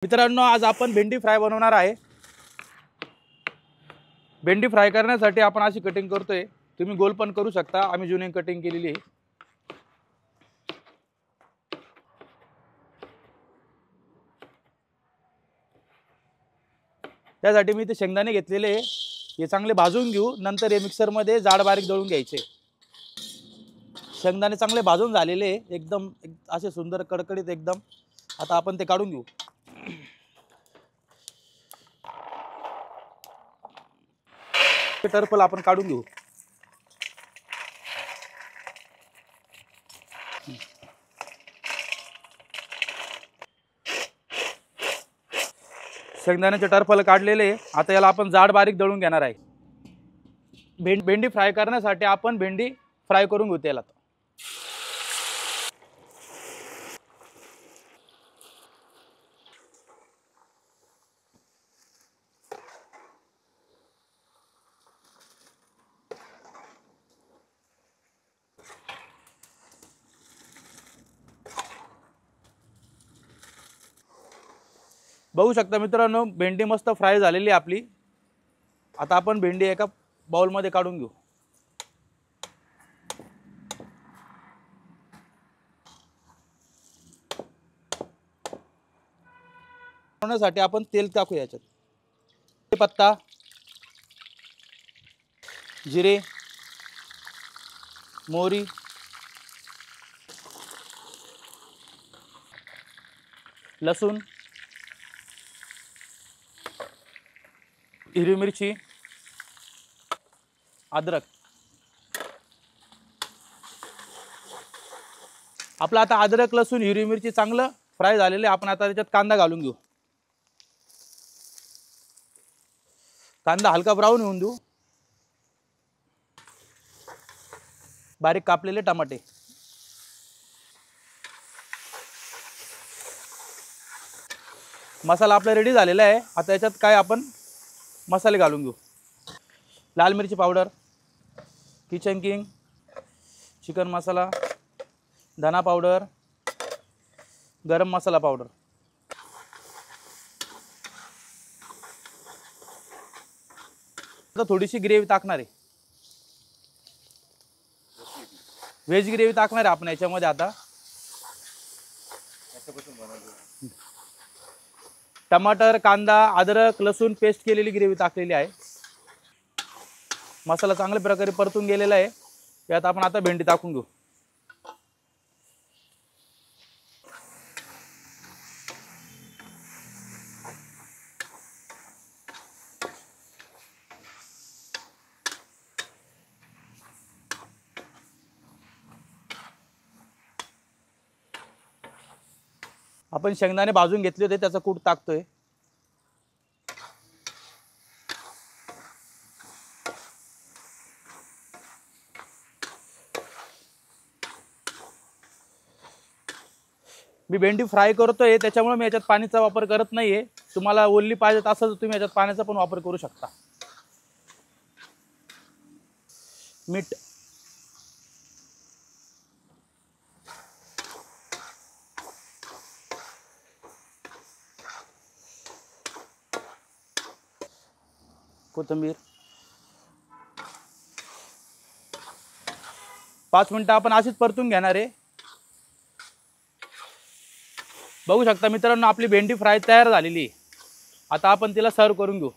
मित्रांनो, आज आपण भेंडी फ्राय बनवणार आहे। भेंडी फ्राय करण्यासाठी आपण अशी कटिंग करतोय, तुम्ही गोल पण करू शकता। आम्ही जुनी कटिंग केलेली आहे। त्यासाठी मी ते शेंगदाणे घेतलेले, हे चांगले भाजून घेऊ। नंतर हे मिक्सर मध्ये जाड बारीक दळून घ्यायचे। शेंगदाणे चांगले भाजून झालेले, एकदम असे सुंदर कडकडीत एकदम। आता आपण ते काढून घेऊ। टर्फल आपण काढून घेऊ। शेंगदाण्याचे टर्फल काढलेले, आता याला आपण जाड बारीक दळून घेणार आहे। भेंडी फ्राय करण्यासाठी आपण भेंडी फ्राय करून घेऊ तेलात। बघू शकता मित्रांनो, भेंडी मस्त फ्राय झालेली आपली। आता आपण भेंडी एका बाउल मध्ये काढून घेऊ। बनवण्यासाठी आपण तेल टाकू याच्यात। पत्ता, जिरे, मोहरी, लसूण, हिरवी मिरची, अद्रक। आपला आता अद्रक लसूण हिरवी मिरची चांगलं फ्राय झालेले। आपण आता त्याच्यात कांदा घालून घेऊ। कांदा हलका ब्राऊन होऊन देऊ। बारीक कापलेले टमाटे, मसाला आपला रेडी झालेला आहे। आता याच्यात काय आपण मसाले घालून घेऊ। लाल मिरची पावडर, किचन किंग, चिकन मसाला, धना पावडर, गरम मसाला पावडर। आता थोडीशी ग्रेव्ही टाकणार आहे, व्हेज ग्रेव्ही टाकणार आहे आपण याच्यामध्ये। आता टमाटर, कांदा, अद्रक लसूण पेस्ट केलेली ग्रेव्ही टाकलेली आहे। मसाला चांगल्या प्रकारे परतून गेलेला आहे। यात आपण आता भेंडी टाकून घेऊ। आपण शेंगदाणे भाजून घेतले होते, त्याचा कूट टाकतोय। मी भेंडी फ्राय करतोय, त्याच्यामुळे मी याच्यात पाण्याचा वापर करत नाहीये। तुम्हाला ओली पाहिजे असेल तर तुम्ही याच्यात पाण्याचा पण वापर करू शकता। मीठ, कोथिंबीर। 5 मिनिटं आपण अशीच परतून घेणार आहे। बघू शकता मित्रांनो, आपली भेंडी फ्राय तयार झालेली आहे। आता आपण तिला सर्व करून घेऊ।